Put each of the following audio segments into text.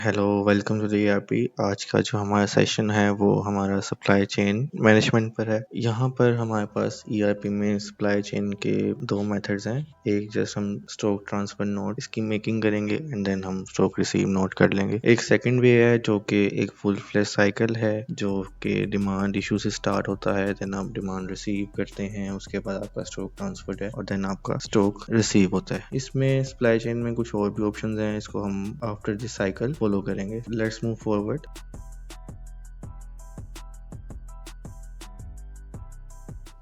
Hello, welcome to the ERP. आज का जो हमारा सेशन है वो हमारा सप्लाई चेन मैनेजमेंट पर है। यहाँ पर हमारे पास ईआरपी में सप्लाई चेन के दो मेथड्स हैं। एक जस्ट हम स्टॉक ट्रांसफर नोट इसकी मेकिंग करेंगे एंड देन हम स्टॉक रिसीव नोट कर लेंगे। एक सेकंड वे है जो कि एक फुल फ्लैश साइकिल है जो कि डिमांड इशू से स्टार्ट होता है, देन आप डिमांड रिसीव करते हैं, उसके बाद आपका स्टॉक ट्रांसफर है और देन आपका स्टॉक रिसीव होता है। इसमें सप्लाई चेन में कुछ और भी ऑप्शंस हैं, इसको हम आफ्टर दिस साइकिल फॉलो करेंगे। Let's move forward.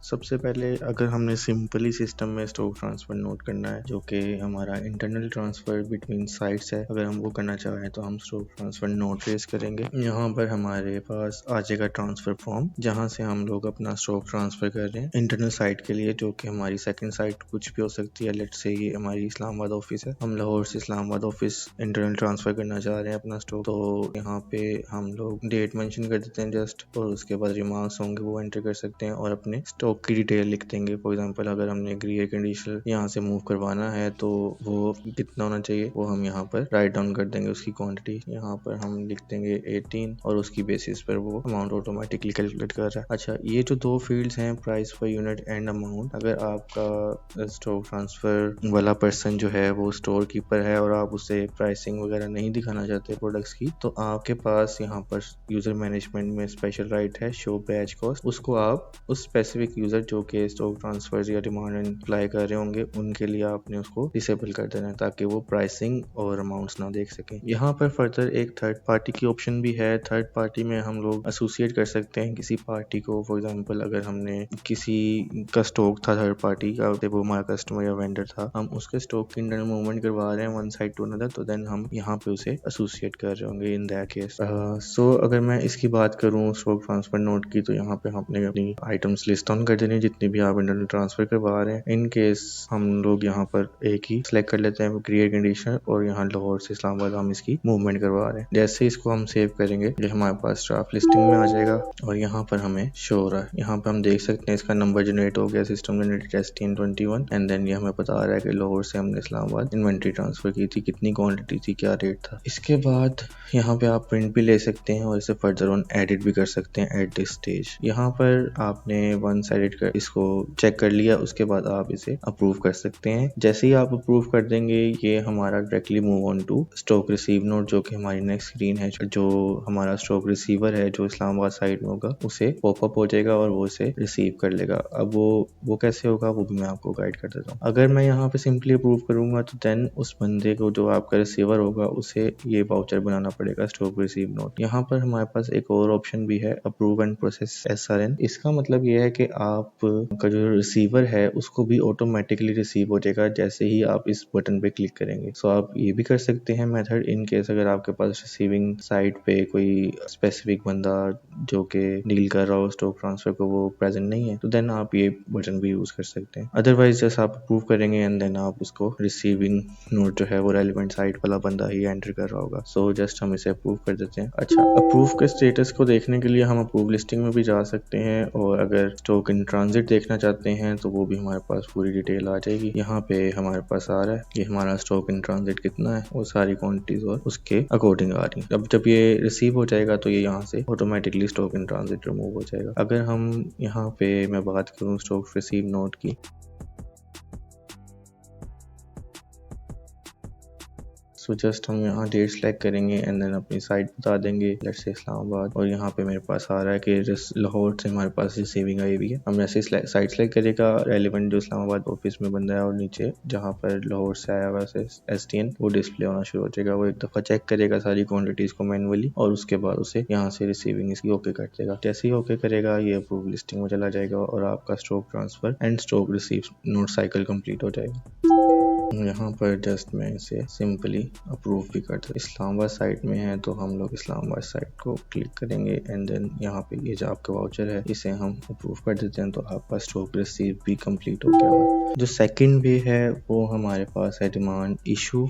सबसे पहले अगर हमने सिंपली सिस्टम में स्टॉक ट्रांसफर नोट करना है जो कि हमारा इंटरनल ट्रांसफर बिटवीन साइट्स है, अगर हम वो करना चाहें तो हम स्टॉक ट्रांसफर नोट रेज करेंगे। यहाँ पर हमारे पास आ जाएगा ट्रांसफर फॉर्म जहाँ से हम लोग अपना स्टॉक ट्रांसफर कर रहे हैं इंटरनल साइट के लिए, जो कि हमारी सेकंड साइट कुछ भी हो सकती है। लेट्स से ये हमारी इस्लामाबाद ऑफिस है, हम लाहौर से इस्लामाबाद ऑफिस इंटरनल ट्रांसफर करना चाह रहे हैं अपना स्टॉक। तो यहाँ पे हम लोग डेट मेंशन कर देते हैं जस्ट, और उसके बाद रिमार्क्स होंगे वो एंटर कर सकते हैं और अपने स्टॉक की डिटेल लिख देंगे। फॉर एग्जांपल अगर हमने एयर कंडीशनर यहाँ से मूव करवाना है तो वो कितना होना चाहिए वो हम यहाँ पर राइट डाउन कर देंगे। उसकी क्वांटिटी यहाँ पर हम लिख देंगे 18 और उसकी बेसिस पर वो अमाउंट ऑटोमेटिकली कैलकुलेट कर रहा है। अच्छा, ये जो दो फील्ड्स हैं price per unit and amount, अगर आपका स्टॉक ट्रांसफर वाला पर्सन जो है वो स्टोर कीपर है और आप उसे प्राइसिंग वगैरह नहीं दिखाना चाहते प्रोडक्ट्स की, तो आपके पास यहाँ पर यूजर मैनेजमेंट में स्पेशल राइट है शो बैच कॉस्ट। उसको आप उस स्पेसिफिक यूजर जो कि स्टॉक ट्रांसफर या डिमांड अप्लाई कर रहे होंगे उनके लिए आपने उसको डिसेबल कर देना है ताकि वो प्राइसिंग और अमाउंट्स ना देख सकें। यहाँ पर फर्दर एक थर्ड पार्टी की ऑप्शन भी है। थर्ड पार्टी में हम लोग एसोसिएट कर सकते हैं किसी पार्टी को। फॉर एग्जांपल अगर हमने किसी का स्टॉक था थर्ड पार्टी का, वो हमारा कस्टमर या वेंडर था, हम उसके स्टॉक की इंटरनल मूवमेंट करवा रहे हैं वन साइड टू अनदर, तो देन हम यहाँ पे उसे एसोसिएट कर रहे होंगे इन दैट केस। सो अगर मैं इसकी बात करूँ स्टॉक ट्रांसफर नोट की, तो यहाँ पे आपने अपनी आइटम्स लिस्ट ऑन कर देनी है जितनी भी आप इंटरनल ट्रांसफर करवा रहे हैं। इन केस हम लोग यहाँ पर एक ही सिलेक्ट कर लेते हैं क्रिएट कंडीशनर, और यहाँ लाहौर से इस्लामाबाद हम इसकी मूवमेंट करवा रहे हैं। जैसे इसको हम सेव करेंगे ये हमारे पास ड्राफ्ट लिस्टिंग में आ जाएगा और यहाँ पर हमें शो हो रहा है। यहाँ पर हम देख सकते हैं इसका नंबर जनरेट हो गया, system generated STN21, and then ये हमें बता रहा है कि लाहौर से हमने इस्लामाबाद इन्वेंट्री ट्रांसफर की थी, कितनी क्वांटिटी थी, क्या रेट था। इसके बाद यहाँ पे आप प्रिंट भी ले सकते हैं और इसे फर्दर ऑन एडिट भी कर सकते हैं एट दिस स्टेज। यहाँ पर आपने वन साइडेड कर इसको चेक कर लिया, उसके बाद आप इसे अप्रूव कर सकते हैं। जैसे ही आप अप्रूव कर देंगे ये हमारा directly move on to stock receive note, जो कि हमारी नेक्स्ट स्क्रीन है। जो हमारा स्टॉक रिसीवर है जो इस्लामाबाद साइड में होगा उसे पॉपअप हो जाएगा और वो इसे रिसीव कर लेगा। अब वो कैसे होगा वो भी मैं आपको गाइड कर देता हूँ। अगर मैं यहाँ पे सिंपली अप्रूव करूंगा तो देन उस बंदे को जो आपका रिसीवर होगा उसे ये वाउचर बनाना पड़ेगा स्टॉक रिसीव नोट। यहाँ पर हमारे पास एक और ऑप्शन भी है, अप्रूव एंड प्रोसेस SRN। इसका मतलब ये है कि आप का जो रिसीवर है उसको भी ऑटोमेटिकली रिसीव हो जाएगा जैसे ही आप इस बटन पे क्लिक करेंगे। सो आप ये भी कर सकते हैं मेथड इन केस अगर आपके पास रिसीविंग साइड पे कोई स्पेसिफिक बंदा जो कि डील कर रहा हो स्टॉक ट्रांसफर को वो प्रेजेंट नहीं है, तो देन आप ये बटन भी यूज कर सकते हैं। अदरवाइज जस्ट आप अप्रूव करेंगे एंड देन आप उसको रिसीविंग नोट जो है वो रेलिवेंट साइट वाला बंदा ही एंटर कर रहा होगा। सो जस्ट हम इसे अप्रूव कर देते हैं। अच्छा, अप्रूव के स्टेटस को देखने के लिए हम अप्रूव लिस्टिंग में भी जा सकते हैं, और अगर स्टॉक इन ट्रांजिट देखना चाहते हैं तो वो भी हमारे पास पूरी डिटेल आ जाएगी। यहाँ पे हमारे पास आ रहा है कि हमारा स्टॉक इन ट्रांजिट कितना है, वो सारी क्वांटिटीज और उसके अकॉर्डिंग आ रही है। अब जब ये रिसीव हो जाएगा तो ये यहाँ से automatically stock in transit remove हो जाएगा। अगर हम यहाँ पे मैं बात करूँ स्टॉक रिसीव नोट की, सो जस्ट हम यहाँ डेट सेलेक्ट करेंगे एंड देन अपनी साइट बता देंगे, लेट्स से इस्लामाबाद, और यहाँ पे मेरे पास आ रहा है कि लाहौर से हमारे पास रिसीविंग आई हुई है। हम ऐसे साइट सेलेक्ट करेगा रेलिवेंट जो इस्लामाबाद ऑफिस में बंदा है, और नीचे जहाँ पर लाहौर से आया हुआ है STN वो डिस्प्ले होना शुरू हो जाएगा। वो एक दफ़ा चेक करेगा सारी क्वान्टिटीज को मैनुअली और उसके बाद उसे यहाँ से रिसीविंग इसकी ओके कर देगा। जैसे ही ओके करेगा ये अप्रूव लिस्टिंग में चला जाएगा और आपका stock transfer and stock receive note cycle complete हो जाएगा। यहाँ पर जस्ट मैं इसे सिंपली अप्रूव भी कर दूँ। इस्लामाबाद साइट में है तो हम लोग इस्लामाबाद साइट को क्लिक करेंगे एंड देन यहाँ पे ये जो आपका वाउचर है इसे हम अप्रूव कर देते हैं, तो आपका स्टॉक रिसीव भी कंप्लीट हो गया है। जो सेकंड वे है वो हमारे पास है demand issue.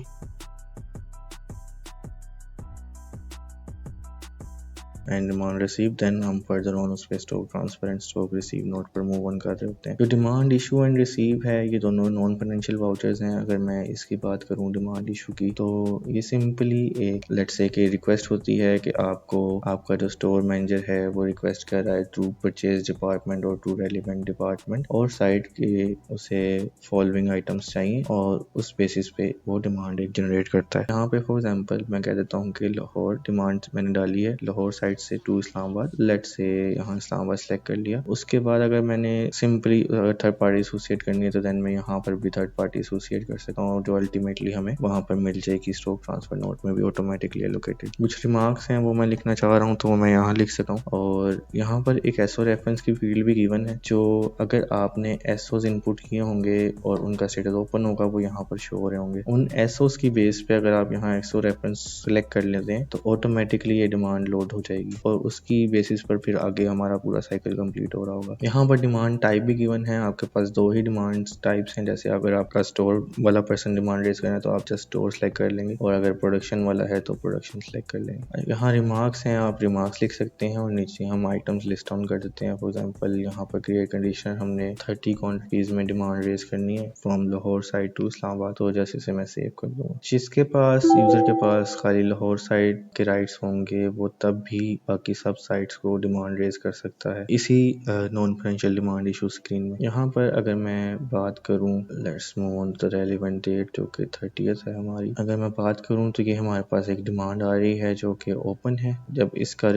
And demand receive, then हम फर्दर ऑन उस पर stock transfer and stock receive note पर मूव ऑन कर रहे होते हैं। जो डिमांड इशू एंड रिसीव है ये दोनों नॉन फाइनेंशियल वाउचर्स हैं। अगर मैं इसकी बात करूँ डिमांड इशू की, तो ये सिंपली एक लेट्स से कि रिक्वेस्ट होती है कि आपको आपका जो स्टोर मैनेजर है वो रिक्वेस्ट कर रहा है टू परचेज डिपार्टमेंट और टू रेलिवेंट डिपार्टमेंट, और साइट के उसे फॉलोइंग आइटम्स चाहिए और उस बेसिस पे वो डिमांड एक जनरेट करता है। यहाँ पे फॉर एग्जांपल मैं कह देता हूँ कि लाहौर डिमांड मैंने डाली है लाहौर साइट से टू इस्लामाबाद, लेट्स से यहाँ इस्लामाबाद सेलेक्ट कर लिया। उसके बाद अगर मैंने सिंपली थर्ड पार्टी एसोसिएट करनी है तो देन मैं यहाँ पर भी थर्ड पार्टी एसोसिएट कर सकता हूँ, जो अल्टीमेटली हमें वहाँ पर मिल जाएगी स्टॉक ट्रांसफर नोट में भी ऑटोमेटिकली एलोकेटेड। कुछ रिमार्क्स हैं वो मैं लिखना चाह रहा हूँ तो वो मैं यहाँ लिख सकता हूँ। और यहाँ पर एक एसओ रेफरेंस की फील्ड भी गिवन है, जो अगर आपने एसओज इनपुट किए होंगे और उनका स्टेटस ओपन होगा वो यहाँ पर शो हो रहे होंगे। उन एसओज की बेस पे अगर आप यहाँ एसओ रेफरेंस सेलेक्ट कर लेते हैं तो ऑटोमेटिकली ये डिमांड लोड हो जाएगी और उसकी बेसिस पर फिर आगे हमारा पूरा साइकिल कंप्लीट हो रहा होगा। यहाँ पर डिमांड टाइप भी गिवन है, आपके पास दो ही डिमांड टाइप्स हैं। जैसे अगर आपका स्टोर वाला पर्सन डिमांड रेज करना है तो आप जस्ट स्टोर सेलेक्ट कर लेंगे, और अगर प्रोडक्शन वाला है तो प्रोडक्शन सेलेक्ट कर लेंगे। यहाँ रिमार्क्स हैं, आप रिमार्क्स लिख सकते हैं और नीचे हम आइटम्स लिस्ट डाउन कर देते हैं। फॉर एग्जांपल यहाँ पर क्रिएट कंडीशन हमने 30 क्वांटिटीज में डिमांड रेज करनी है from Lahore side to Islamabad, तो जैसे से मैं सेव कर दूंगा। जिसके पास यूजर के पास खाली लाहौर साइड के राइट्स होंगे वो तब भी बाकी सब साइट्स को डिमांड रेज कर सकता है इसी non financial demand issue screen में। यहाँ पर अगर मैं बात करूँ, let's move on the relevant date जो कि 30th है हमारी। अगर मैं बात करूँ तो ये हमारे पास एक डिमांड आ रही है जो कि ओपन है। जब इसका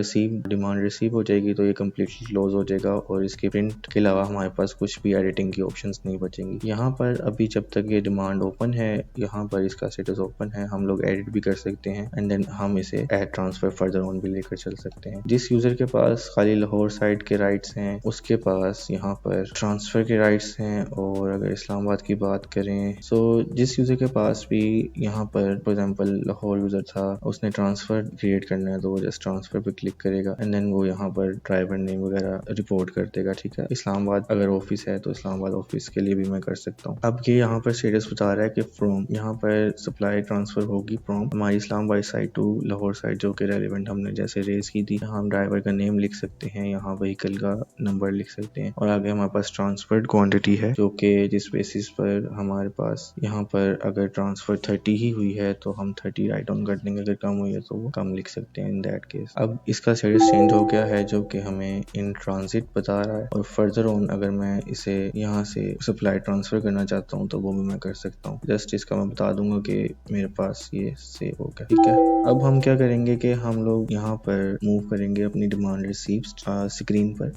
डिमांड रिसीव हो जाएगी तो ये कम्प्लीटली क्लोज हो जाएगा और इसके प्रिंट के अलावा हमारे पास कुछ भी एडिटिंग की ऑप्शंस नहीं बचेंगी। यहाँ पर अभी जब तक ये डिमांड ओपन है, यहाँ पर इसका स्टेटस ओपन है, हम लोग एडिट भी कर सकते हैं एंड देन हम इसे ऐड ट्रांसफर फर्दर ऑन भी लेकर चल सकते हैं। जिस यूजर के पास खाली लाहौर साइड के राइट्स हैं उसके पास यहाँ पर ट्रांसफर के राइट्स हैं। और अगर इस्लामाबाद की बात करें, सो जिस यूजर के पास भी यहाँ पर फॉर एग्जांपल लाहौर यूजर था, उसने ट्रांसफर क्रिएट करना है तो वो जस्ट ट्रांसफर पे क्लिक करेगा एंड देन वो यहाँ पर ड्राइवर नेम वगैरह रिपोर्ट कर देगा। ठीक है, इस्लामाबाद अगर ऑफिस है तो इस्लामाबाद ऑफिस के लिए भी मैं कर सकता हूँ। अब ये यहाँ पर स्टेटस बता रहा है कि फ्रॉम, यहाँ पर सप्लाई ट्रांसफर होगी फ्रॉम हमारी Islamabad side to Lahore side जो कि रेलिवेंट हमने जैसे रेज की थी। यहाँ हम ड्राइवर का नेम लिख सकते हैं, यहाँ व्हीकल का नंबर लिख सकते हैं और आगे हमारे पास ट्रांसफर्ड क्वांटिटी है जो कि जिस बेसिस पर हमारे पास यहाँ पर अगर ट्रांसफर 30 ही हुई है तो हम 30 राइट ऑन कर देंगे, अगर कम हुई है तो वो कम लिख सकते हैं इन दैट केस। अब इसका स्टेटस चेंज हो गया है जो कि हमें इन ट्रांजिट बता रहा है और फर्दर ऑन अगर मैं इसे यहाँ से सप्लाई ट्रांसफर करना चाहता हूँ तो वो भी मैं कर सकता हूँ। जस्ट इसका मैं बता दूंगा कि मेरे पास ये सेव हो गया। ठीक है, अब हम क्या करेंगे कि हम लोग यहाँ पर मूव करेंगे अपनी डिमांड रिसीव स्क्रीन पर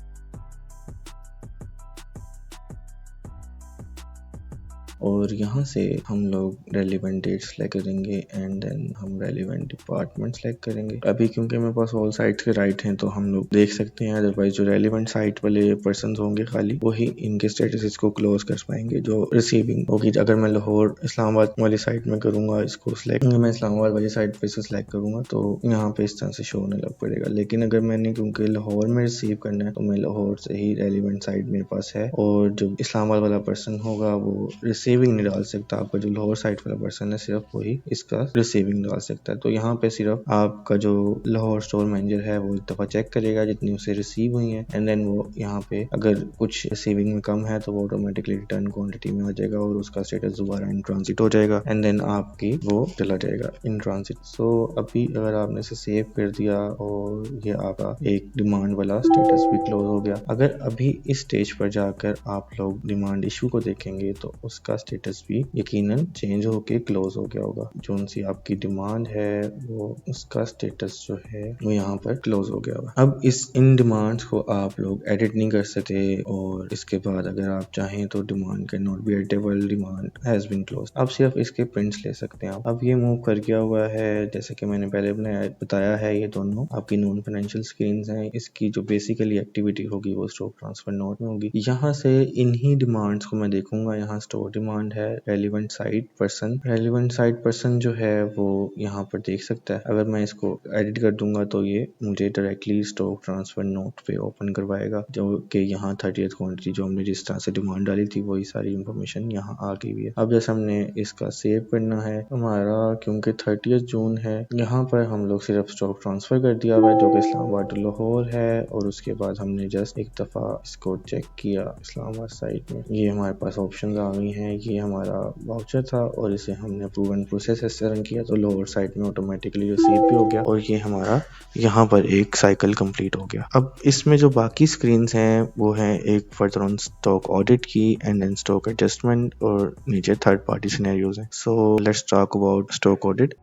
और यहाँ से हम लोग रेलिवेंट डेट सेलेक्ट करेंगे एंड देन हम रेलिवेंट डिपार्टमेंट सेलेक्ट करेंगे। अभी क्योंकि मेरे पास ऑल साइट्स के राइट हैं तो हम लोग देख सकते हैं, अदरवाइज जो रेलिवेंट साइट वाले पर्सन होंगे खाली वही इनके स्टेटस को क्लोज कर पाएंगे जो रिसीविंग होगी। अगर मैं लाहौर इस्लामाबाद वाली साइट में करूंगा इसको सिलेक्ट, मैं इस्लामाबाद वाली साइट पे सिलेक्ट करूंगा तो यहाँ पे इस तरह से शो होने लग पड़ेगा। लेकिन अगर मैंने क्योंकि लाहौर में रिसीव करना है तो मैं लाहौर से ही रेलिवेंट साइट मेरे पास है और जो इस्लामाबाद वाला पर्सन होगा वो रिसीविंग नहीं डाल सकता। आपका जो लाहौर साइट वाला पर्सन है सिर्फ वही इसका रिसीविंग डाल सकता है। तो यहाँ पे सिर्फ आपका जो लाहौर स्टोर मैनेजर है वो एक दफा चेक करेगा जितनी उसे रिसीव हुई है एंड देन वो यहाँ पे अगर कुछ रिसीविंग में कम है तो वो ऑटोमेटिकली रिटर्न क्वांटिटी में आ जाएगा और उसका स्टेटस दोबारा इन ट्रांजिट हो जाएगा एंड देन आपकी वो चला जाएगा इन ट्रांजिट। सो अभी अगर आपने इसे सेव कर दिया और ये आपका एक डिमांड वाला स्टेटस भी क्लोज हो गया। अगर अभी इस स्टेज पर जाकर आप लोग डिमांड इशू को देखेंगे तो उसका स्टेटस भी यकीनन चेंज होके क्लोज हो गया होगा। जो सी आपकी डिमांड है वो उसका स्टेटस जो है वो यहाँ पर क्लोज हो गया होगा। अब इन डिमांड्स को आप लोग एडिट नहीं कर सकते और इसके बाद अगर आप चाहें तो demand can not be editable, demand has been close. आप सिर्फ इसके प्रिंट्स ले सकते हैं। अब ये मूव कर गया हुआ है जैसे कि मैंने पहले बताया है, ये दोनों आपकी नॉन फाइनेंशियल स्क्रीन हैं। इसकी जो बेसिकली एक्टिविटी होगी वो स्टॉक ट्रांसफर नोट में होगी। यहाँ से इन्हीं डिमांड्स को मैं देखूंगा, यहाँ स्टोर डिमांड कमांड है relevant site person. Relevant site person जो है वो यहाँ पर देख सकता है। अगर मैं इसको एडिट कर दूंगा तो ये मुझे डायरेक्टली स्टॉक ट्रांसफर नोट पे ओपन करवाएगा, जो कि यहाँ 30th क्वांटिटी जो हमने जिस तरह से डिमांड डाली थी वही सारी इंफॉर्मेशन यहाँ आ गई है। अब जैसे हमने इसका सेव करना है हमारा, क्योंकि 30th जून है, यहाँ पर हम लोग सिर्फ स्टॉक ट्रांसफर कर दिया हुआ है जो कि इस्लामाबाद टू लाहौर है, और उसके बाद हमने जस्ट एक दफ़ा इसको चेक किया इस्लामाबाद साइट में। ये हमारे पास ऑप्शन आ गई हैं। ये हमारा वाउचर था और इसे हमने अप्रूव एंड प्रोसेस रन किया तो लोअर साइट में ऑटोमेटिकली रिसीव भी हो गया और ये हमारा यहाँ पर एक साइकिल कंप्लीट हो गया। अब इसमें जो बाकी स्क्रीन्स हैं वो हैं एक फर्दर ऑन स्टॉक ऑडिट की एंड देन स्टॉक एडजस्टमेंट और नीचे थर्ड पार्टी सिनेरियोज हैं। So let's talk about stock audit.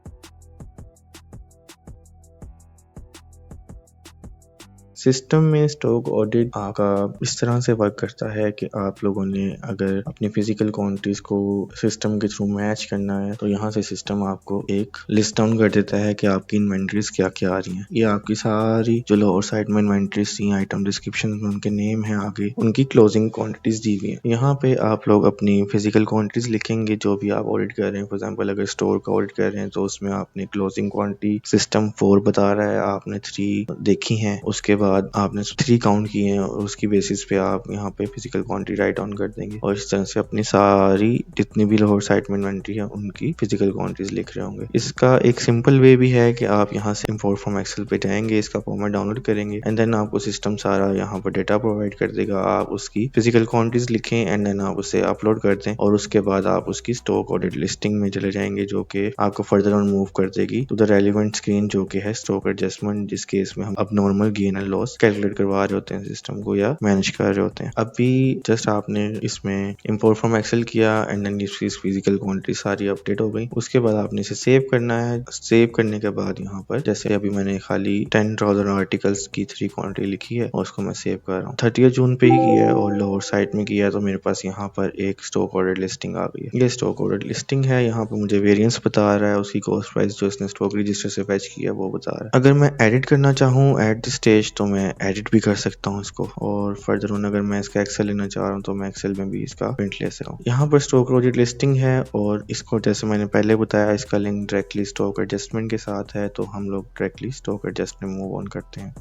System में स्टॉक ऑडिट आपका इस तरह से वर्क करता है कि आप लोगों ने अगर अपनी फिजिकल क्वांटिटीज को सिस्टम के थ्रू मैच करना है तो यहाँ से सिस्टम आपको एक लिस्ट डाउन कर देता है कि आपकी इन्वेंट्रीज क्या क्या आ रही हैं। ये आपकी सारी जो लोअर साइड में इन्वेंट्रीज थी, आइटम डिस्क्रिप्शन में उनके नेम है, आगे उनकी क्लोजिंग क्वांटिटीज दी हुई है। यहाँ पे आप लोग अपनी फिजिकल क्वांटिटीज लिखेंगे जो भी आप ऑडिट कर रहे हैं। फॉर एग्जाम्पल अगर स्टोर का ऑडिट कर रहे हैं तो उसमें आपने क्लोजिंग क्वांटिटी सिस्टम 4 बता रहा है, आपने 3 देखी है, उसके बाद आपने 3 काउंट किए हैं और उसकी बेसिस पे आप यहाँ पे फिजिकल क्वांटिटी राइट डाउन कर देंगे और इस तरह से अपनी सारी जितनी भी लोअर साइड में इन्वेंट्री है उनकी फिजिकल क्वांटिटीज लिख रहे होंगे। इसका एक सिंपल वे भी है कि आप यहाँ से इंपोर्ट फ्रॉम एक्सेल पे जाएंगे, इसका फॉर्मेट डाउनलोड करेंगे एंड देन आपको सिस्टम सारा यहाँ पर डेटा प्रोवाइड कर देगा। आप उसकी फिजिकल क्वांटिटीज लिखें एंड देन आप उसे अपलोड कर दें और उसके बाद आप उसकी स्टॉक ऑडिट लिस्टिंग में चले जाएंगे जो कि आपको फर्दर ऑन मूव कर देगी टू द रेलिवेंट स्क्रीन जो कि है स्टॉक एडजस्टमेंट, जिस केस में हम अब normal gain and loss calculate करवा रहे होते हैं सिस्टम को या मैनेज कर रहे होते हैं। अभी जस्ट आपने इसमें इंपोर्ट फ्रॉम एक्सेल किया एंड देन इसकी फिजिकल क्वांटिटी सारी अपडेट हो गई। उसके बाद आपने इसे सेव करना है। सेव करने के बाद यहाँ पर जैसे अभी मैंने खाली 10,000 आर्टिकल्स की 3 क्वांटिटी लिखी है और उसको मैं सेव कर रहा हूँ। 30 जून पे ही किया है और लोअर साइड में किया है तो मेरे पास यहाँ पर एक स्टॉक ऑर्डर लिस्टिंग आ गई है। ये स्टॉक ऑर्डर लिस्टिंग है। यहाँ पर मुझे वेरिएंस बता रहा है, उसकी कॉस्ट प्राइस जो इसने स्टॉक रजिस्टर से फैच किया वो बता रहा है। अगर मैं एडिट करना चाहूँ एट दिस स्टेज तो मैं एडिट भी कर सकता हूँ इसको, और फर्दर ऑन अगर मैं इसका एक्सेल लेना चाह रहा हूँ तो मैं एक्सेल में भी इसका प्रिंट ले सकता हूँ। यहाँ पर स्टॉक ऑडिट लिस्टिंग है और इसको जैसे मैंने पहले बताया इसका लिंक डायरेक्टली स्टॉक एडजस्टमेंट के साथ है तो हम लोग directly stock adjustment move on करते हैं।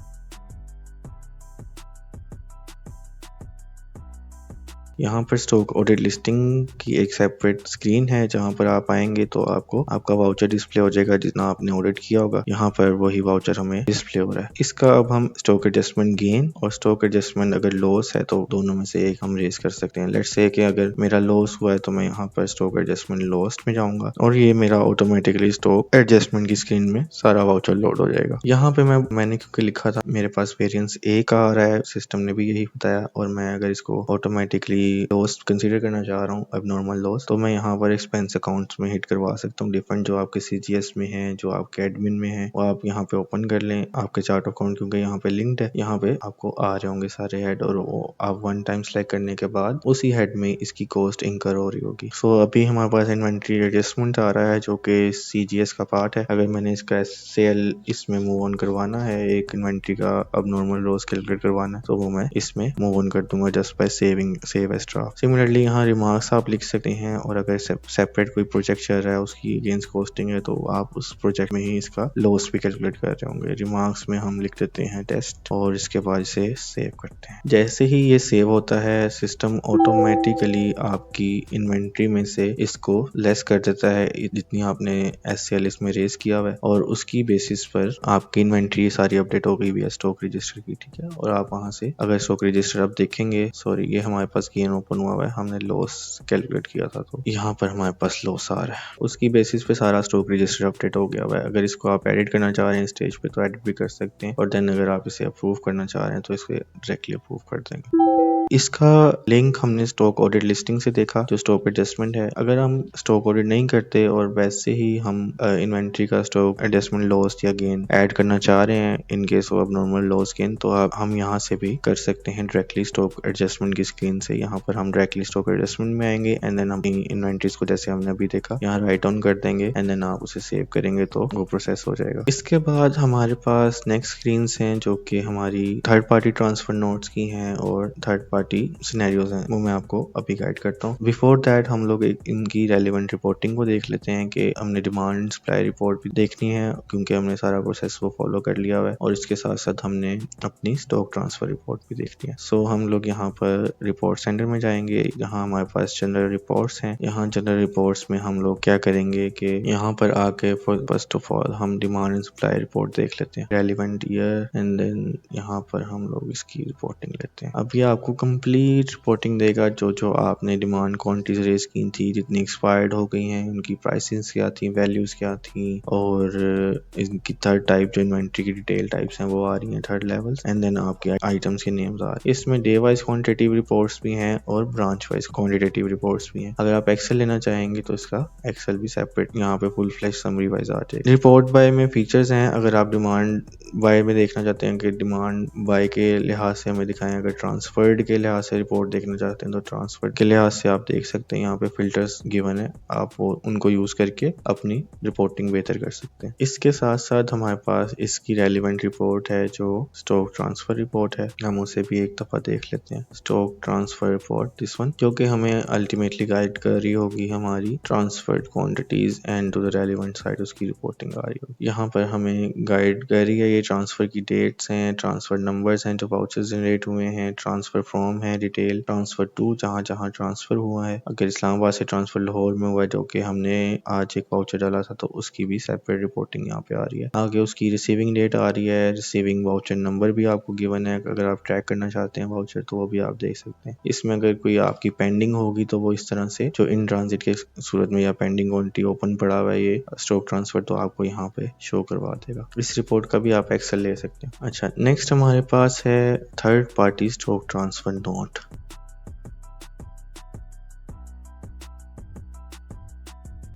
यहाँ पर स्टॉक ऑडिट लिस्टिंग की एक सेपरेट स्क्रीन है जहाँ पर आप आएंगे तो आपको आपका वाउचर डिस्प्ले हो जाएगा जितना आपने ऑडिट किया होगा। यहाँ पर वही वाउचर हमें डिस्प्ले हो रहा है। इसका अब हम स्टॉक एडजस्टमेंट गेन और स्टॉक एडजस्टमेंट अगर लॉस है तो दोनों में से एक हम रेज कर सकते हैं। लेट्स से कि अगर मेरा लॉस हुआ है तो मैं यहाँ पर स्टॉक एडजस्टमेंट लॉस में जाऊंगा और ये मेरा ऑटोमेटिकली स्टॉक एडजस्टमेंट की स्क्रीन में सारा वाउचर लोड हो जाएगा। यहाँ पे मैंने क्योंकि लिखा था मेरे पास वेरिएंस ए का आ रहा है, सिस्टम ने भी यही बताया, और मैं अगर इसको ऑटोमेटिकली लॉस कंसीडर करना चाह रहा हूँ अब नॉर्मल लॉस तो मैं यहाँ पर एक्सपेंस अकाउंट्स में हिट करवा सकता हूँ। डिफरेंट जो आपके CGS में है, जो आपके एडमिन में है, वो आप यहाँ पे ओपन कर लें। आपके चार्ट अकाउंट क्योंकि यहाँ पे लिंक्ड है, यहाँ पे आपको आ रहे होंगे सारे हेड और वो आप वन टाइम सेलेक्ट करने के बाद उसी हेड में इसकी कॉस्ट इंकर हो रही होगी। सो अभी हमारे पास इन्वेंट्री एडजस्टमेंट आ रहा है जो कि CGS का पार्ट है। अगर मैंने इसका सेल इसमें मूव ऑन करवाना है, एक इन्वेंट्री का अब नॉर्मल लॉस कैलकुलेट करवाना है तो वो मैं इसमें मूव ऑन कर दूंगा just by save as draft. Similarly यहाँ रिमार्क्स आप लिख सकते हैं और अगर सेपरेट कोई प्रोजेक्ट चल रहा है उसकी अगेंस्ट कॉस्टिंग है तो आप उस प्रोजेक्ट में ही इसका लॉस भी कैलकुलेट कर रहे होंगे। रिमार्क्स में हम लिख देते हैं टेस्ट और इसके बाद इसे सेव करते हैं। जैसे ही ये सेव होता है सिस्टम ऑटोमेटिकली आपकी इन्वेंट्री में से इसको लेस कर देता है जितनी आपने SCL इसमें रेज किया हुआ है और उसकी बेसिस पर आपकी इन्वेंट्री सारी अपडेट हो गई भी है स्टॉक रजिस्टर की, ठीक है। और आप वहां से अगर स्टॉक रजिस्टर आप देखेंगे, सॉरी ये हमारे पास गेन ओपन हुआ है, हमने लॉस कैलकुलेट किया था तो यहाँ पर हमारे पास लॉस आ रहा है। उसकी बेसिस पे सारा स्टॉक रजिस्टर अपडेट हो गया हुआ है। अगर इसको आप एडिट करना चाह रहे हैं स्टेज पे तो एडिट भी कर सकते हैं और देन अगर आप इसे अप्रूव करना चाह रहे हैं तो इसे डायरेक्टली अप्रूव कर देंगे। इसका लिंक हमने स्टॉक ऑडिट लिस्टिंग से देखा जो स्टॉक एडजस्टमेंट है। अगर हम स्टॉक ऑडिट नहीं करते और वैसे ही हम इन्वेंट्री का स्टॉक एडजस्टमेंट लॉस या गेन ऐड करना चाह रहे हैं in case of normal loss gain तो हम यहाँ से भी कर सकते हैं डायरेक्टली स्टॉक एडजस्टमेंट की स्क्रीन से। यहाँ पर हम डायरेक्टली स्टॉक एडजस्टमेंट में आएंगे एंड देन हम इन्वेंट्रीज को जैसे हमने अभी देखा यहाँ राइट डाउन कर देंगे एंड देन आप उसे सेव करेंगे तो वो प्रोसेस हो जाएगा। इसके बाद हमारे पास नेक्स्ट स्क्रीन हैं जो कि हमारी थर्ड पार्टी ट्रांसफर नोट्स की हैं और थर्ड पार्टी पार्टी सिनेरियोज हैं वो मैं आपको अभी गाइड करता हूँ। बिफोर दैट हम लोग इनकी रेलिवेंट रिपोर्टिंग को देख लेते हैं कि हमने डिमांड सप्लाई रिपोर्ट भी देखनी है क्योंकि हमने सारा प्रोसेस वो फॉलो कर लिया हुआ है, और इसके साथ साथ हमने अपनी स्टॉक ट्रांसफर रिपोर्ट भी देखनी है। सो हम लोग यहाँ पर रिपोर्ट सेंटर में जाएंगे। यहाँ हमारे पास जनरल रिपोर्ट्स हैं। यहाँ जनरल रिपोर्ट्स में हम लोग क्या करेंगे कि यहाँ पर आके फर्स्ट ऑफ ऑल हम डिमांड एंड सप्लाई रिपोर्ट देख लेते हैं, रेलिवेंट ईयर, एंड देन यहाँ पर हम लोग इसकी रिपोर्टिंग लेते हैं। अब ये आपको कंप्लीट रिपोर्टिंग देगा जो जो आपने डिमांड क्वांटिटीज रेज की थी, जितनी एक्सपायर्ड हो गई हैं, उनकी प्राइसिंग क्या थी, वैल्यूज क्या थी, और इनकी थर्ड टाइप जो इन्वेंट्री की डिटेल टाइप्स हैं वो आ रही हैं, थर्ड लेवल, एंड देन आपके आइटम्स के नेम्स आ रहे हैं। इसमें डे वाइज क्वांटिटेटिव रिपोर्ट्स भी हैं और ब्रांच वाइज क्वांटिटेटिव रिपोर्ट्स भी हैं। अगर आप एक्सेल लेना चाहेंगे तो इसका एक्सेल भी सेपरेट यहाँ पे फुल फ्लैश समरी वाइज आ जाएगी। रिपोर्ट बाय में फीचर्स हैं। अगर आप डिमांड बाय में देखना चाहते हैं कि डिमांड बाय के लिहाज से हमें दिखाएं, अगर ट्रांसफर्ड के लिहाज से रिपोर्ट देखना चाहते हैं तो ट्रांसफर्ड के लिहाज से आप देख सकते हैं। यहाँ पे फिल्टर्स गिवन है, आप वो उनको यूज करके अपनी रिपोर्टिंग बेहतर कर सकते हैं। इसके साथ साथ हमारे पास इसकी रेलिवेंट रिपोर्ट है जो स्टॉक ट्रांसफर रिपोर्ट है, हम उसे भी एक दफा देख लेते हैं। Stock transfer report this one, जो कि हमें अल्टीमेटली गाइड कर रही होगी हमारी transferred quantities and to the relevant side उसकी रिपोर्टिंग आ रही होगी। यहाँ पर हमें गाइड कर रही है, ये ट्रांसफर की डेट्स हैं, ट्रांसफर नंबर्स हैं जो वाउचर्स जनरेट हुए हैं, ट्रांसफर फ्रॉम है डिटेल, ट्रांसफर टू जहाँ जहाँ ट्रांसफर हुआ है, अगर इस्लामाबाद से ट्रांसफर लाहौर में हुआ है जो कि हमने आज एक वाउचर डाला था तो उसकी भी सेपरेट रिपोर्टिंग यहाँ पे आ रही है। आगे उसकी रिसीविंग डेट आ रही है, रिसीविंग वाउचर नंबर भी आपको गिवन है, अगर आप ट्रैक करना चाहते हैं वाउचर तो वो भी आप देख सकते हैं। इसमें अगर कोई आपकी पेंडिंग होगी तो वो इस तरह से जो इन ट्रांजिट के सूरत में या पेंडिंग क्वांटिटी ओपन पड़ा हुआ है ये स्टॉक ट्रांसफर, तो आपको यहाँ पे शो करवा देगा। इस रिपोर्ट का भी आप एक्सेल ले सकते हैं। अच्छा, नेक्स्ट हमारे पास है third party stock transfer note.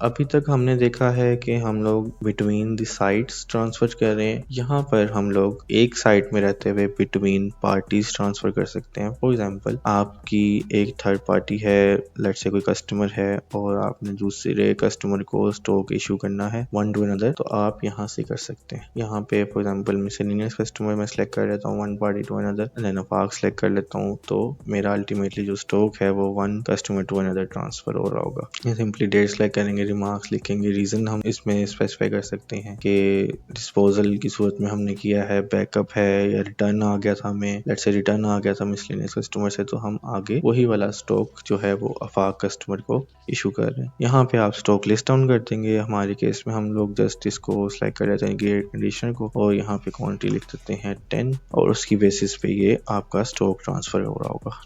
अभी तक हमने देखा है कि हम लोग बिटवीन द साइट्स ट्रांसफर कर रहे हैं। यहाँ पर हम लोग एक साइट में रहते हुए बिटवीन पार्टीज ट्रांसफर कर सकते हैं। फॉर एग्जांपल, आपकी एक थर्ड पार्टी है, लेट्स से कोई कस्टमर है और आपने दूसरे कस्टमर को स्टॉक इशू करना है वन टू अनदर, तो आप यहाँ से कर सकते हैं। यहाँ पे फॉर एग्जांपल मिसलेनियस कस्टमर मैं सिलेक्ट कर लेता हूँ, one party to another, then Afaq select कर लेता हूँ, तो मेरा अल्टीमेटली जो स्टॉक है वो one customer to another transfer हो रहा होगा। सिंपली डेट सिलेक्ट करेंगे, रिमार्क्स लिखेंगे, रीजन हम इसमें स्पेसिफाई कर सकते हैं कि डिस्पोजल की सूरत में हमने किया है, बैकअप है, या रिटर्न आ गया था, हमें लेट्स से रिटर्न आ गया था मिसलेनियस कस्टमर से, तो हम आगे वही वाला स्टॉक जो है वो अफाक कस्टमर को इशू कर रहे हैं। यहाँ पे आप स्टॉक लिस्ट डाउन कर देंगे। हमारे केस में हम लोग जस्ट इसको सिलेक्ट कर लेते हैं ग्रेड कंडीशन को, और यहाँ पे क्वांटिटी लिख देते हैं 10, और उसकी बेसिस पे ये आपका स्टॉक ट्रांसफर हो रहा होगा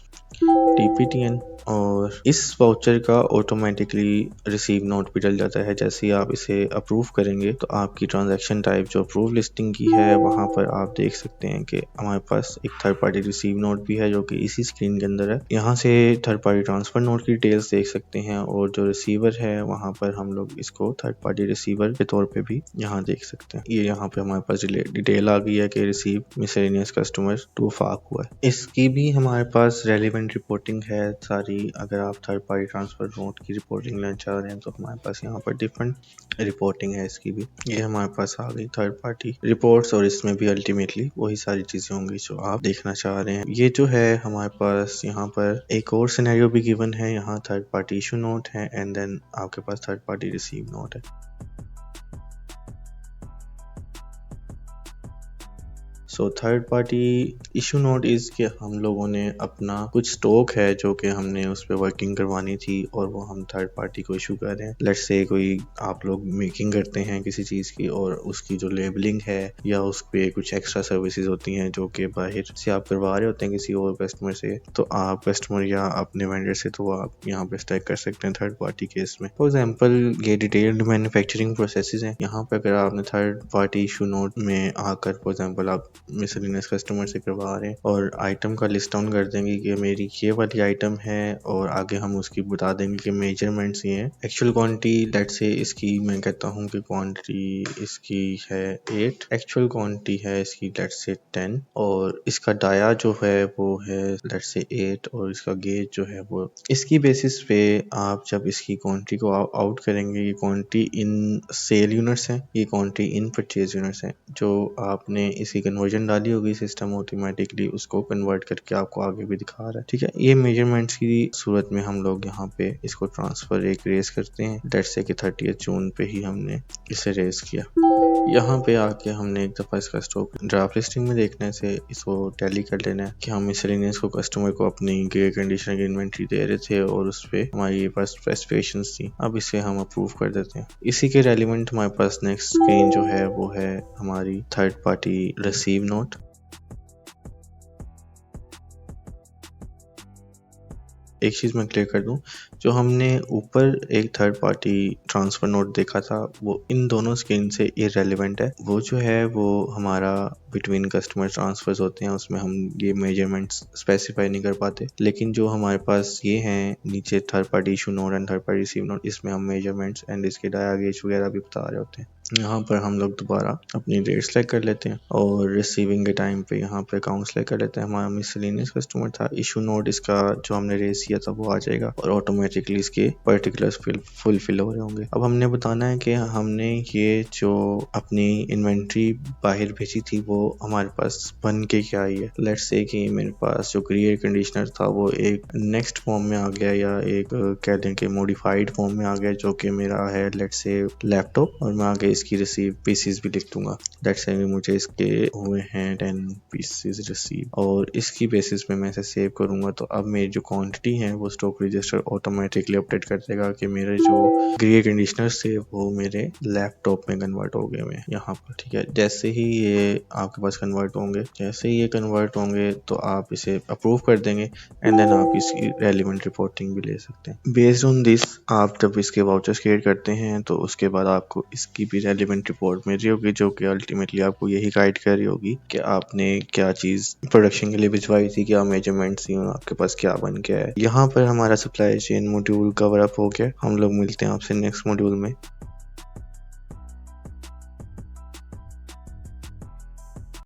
TPTN। और इस वाउचर का ऑटोमेटिकली रिसीव नोट भी डल जाता है। जैसे ही आप इसे अप्रूव करेंगे तो आपकी ट्रांजैक्शन टाइप जो अप्रूव लिस्टिंग की है वहाँ पर आप देख सकते हैं कि हमारे पास एक थर्ड पार्टी रिसीव नोट भी है जो कि इसी स्क्रीन के अंदर है। यहाँ से थर्ड पार्टी ट्रांसफर नोट की डिटेल्स देख सकते हैं, और जो रिसीवर है वहाँ पर हम लोग इसको थर्ड पार्टी रिसीवर के तौर पे भी यहाँ देख सकते हैं। ये यहाँ पे हमारे पास डिटेल आ गई है कि रिसीव मिसलेनियस कस्टमर टू फाक हुआ है। इसकी भी हमारे पास रेलिवेंट रिपोर्टिंग है सारी। अगर आप थर्ड पार्टी ट्रांसफर नोट की रिपोर्टिंग लेना चाह रहे हैं तो हमारे पास यहाँ पर डिफरेंट रिपोर्टिंग है इसकी भी। ये हमारे पास आ गई थर्ड पार्टी रिपोर्ट्स, और इसमें भी अल्टीमेटली वही सारी चीजें होंगी जो आप देखना चाह रहे हैं। ये जो है हमारे पास यहाँ पर एक और सिनेरियो भी गिवन है। यहाँ थर्ड पार्टी इशू नोट है, एंड देन आपके पास थर्ड पार्टी रिसीव नोट है। So third party issue note is कि हम लोगों ने अपना कुछ स्टॉक है जो कि हमने उस पर वर्किंग करवानी थी और वो हम थर्ड पार्टी को इशू कर रहे हैं। लेट्स से कोई आप लोग मेकिंग करते हैं किसी चीज़ की, और उसकी जो लेबलिंग है या उस पर कुछ एक्स्ट्रा सर्विसेज होती हैं जो कि बाहर से आप करवा रहे होते हैं किसी और कस्टमर से, तो आप कस्टमर या अपने वेंडर से, तो आप यहाँ पे स्टैक कर सकते हैं थर्ड पार्टी केस में। फॉर एग्जाम्पल, ये डिटेल्ड मैन्युफैक्चरिंग प्रोसेसेस हैं। यहाँ पे अगर आपने थर्ड पार्टी इशू नोट में आकर फॉर एग्जाम्पल आप मिसलेनियस कस्टमर से करवा रहे हैं और आइटम का लिस्ट डाउन कर देंगे कि मेरी ये वाली आइटम है, और आगे हम उसकी बता देंगे कि मेजरमेंट्स ये हैं। एक्चुअल क्वांटिटी लेट्स से इसकी मैं कहता हूँ कि क्वांटिटी इसकी है 8, एक्चुअल क्वांटिटी है इसकी लेट्स से 10, और इसका डाया जो है वो है लेट्स से 8, और इसका गेज जो है वो। इसकी बेसिस पे आप जब इसकी क्वांटिटी को आउट करेंगे, ये क्वांटिटी इन सेल यूनिट्स हैं, ये क्वांटिटी इन परचेज यूनिट्स हैं। जो आपने इसकी कन्वर्जन बटन डाली होगी, सिस्टम ऑटोमेटिकली उसको कन्वर्ट करके आपको आगे भी दिखा रहा है। ठीक है, ये मेजरमेंट्स की सूरत में हम लोग यहाँ पे इसको ट्रांसफर एक रेस करते हैं। लेट्स से कि 30 जून पे ही हमने इसे रेस किया। यहाँ पे आके हमने एक दफ़ा इसका स्टॉक ड्राफ्ट लिस्टिंग में देखने से इसको टैली कर लेना है कि हम मिसलेनियस को कस्टमर को अपनी गे कंडीशन की इन्वेंट्री दे रहे थे और उस पर हमारी पास स्पेसिफिकेशंस थी। अब इसे हम अप्रूव कर देते हैं। इसी के रेलिवेंट हमारे पास नेक्स्ट स्क्रीन जो है वो है हमारी थर्ड पार्टी रिसीव नोट। एक चीज़ मैं क्लियर कर दूं, जो हमने ऊपर एक थर्ड पार्टी ट्रांसफ़र नोट देखा था वो इन दोनों स्क्रीन से इररेलेवेंट है। वो जो है वो हमारा बिटवीन कस्टमर ट्रांसफर्स होते हैं, उसमें हम ये मेजरमेंट्स स्पेसिफाई नहीं कर पाते। लेकिन जो हमारे पास ये हैं नीचे third party issue note and third party receive note, इसमें हम मेजरमेंट्स एंड इसके डाया गेज वगैरह भी बता रहे होते हैं। यहाँ पर हम लोग दोबारा अपनी डेट सेलेक्ट कर लेते हैं और रिसीविंग के टाइम पे यहाँ पे अकाउंट सेलेक्ट कर लेते हैं। हमारा मिसलेनियस कस्टमर था, इशू नोट इसका जो हमने रेस किया था वो आ जाएगा और ऑटोमेटिकली इसके पर्टिकुलर्स फुलफिल हो रहे होंगे। अब हमने बताना है कि हमने ये जो अपनी इन्वेंट्री बाहर भेजी थी वो हमारे पास बन के क्या आई है। लेट्स से कि मेरे पास जो एयर कंडीशनर था वो एक नेक्स्ट फॉर्म में आ गया या एक कह दें कि मॉडिफाइड फॉर्म में आ गया, जो कि मेरा है लेट्स से लैपटॉप, और मैं आगे इसकी रिसीव पीसीज भी लिख दूंगा। लेट्स से मुझे इसके हुए हैं 10 पीसीज रिसीव और इसकी बेसिस पे मैं इसे सेव करूंगा। तो अब मेरी जो क्वांटिटी है वो स्टॉक रजिस्टर ऑटोमेटिकली अपडेट कर देगा कि मेरे जो ग्रे कंडीशनर थे वो मेरे लैपटॉप में कन्वर्ट हो गए हैं यहाँ पर। ठीक है, जैसे ही ये आपके पास कन्वर्ट होंगे, जैसे ही ये कन्वर्ट होंगे तो आप इसे अप्रूव कर देंगे एंड देन आप इसकी रेलिवेंट रिपोर्टिंग भी ले सकते हैं। बेस्ड ऑन दिस आप जब इसके वाउचर्स क्रिएट करते हैं तो उसके बाद आपको इसकी भी रेलिवेंट रिपोर्ट मिल रही होगी, जो कि अल्टीमेटली आपको यही गाइड कर रही होगी कि आपने क्या चीज़ प्रोडक्शन के लिए भिजवाई थी, क्या मेजरमेंट्स थी और आपके पास क्या बन गया है। यहाँ पर हमारा supply chain module cover up हो गया। हम लोग मिलते हैं आपसे नेक्स्ट मॉड्यूल में।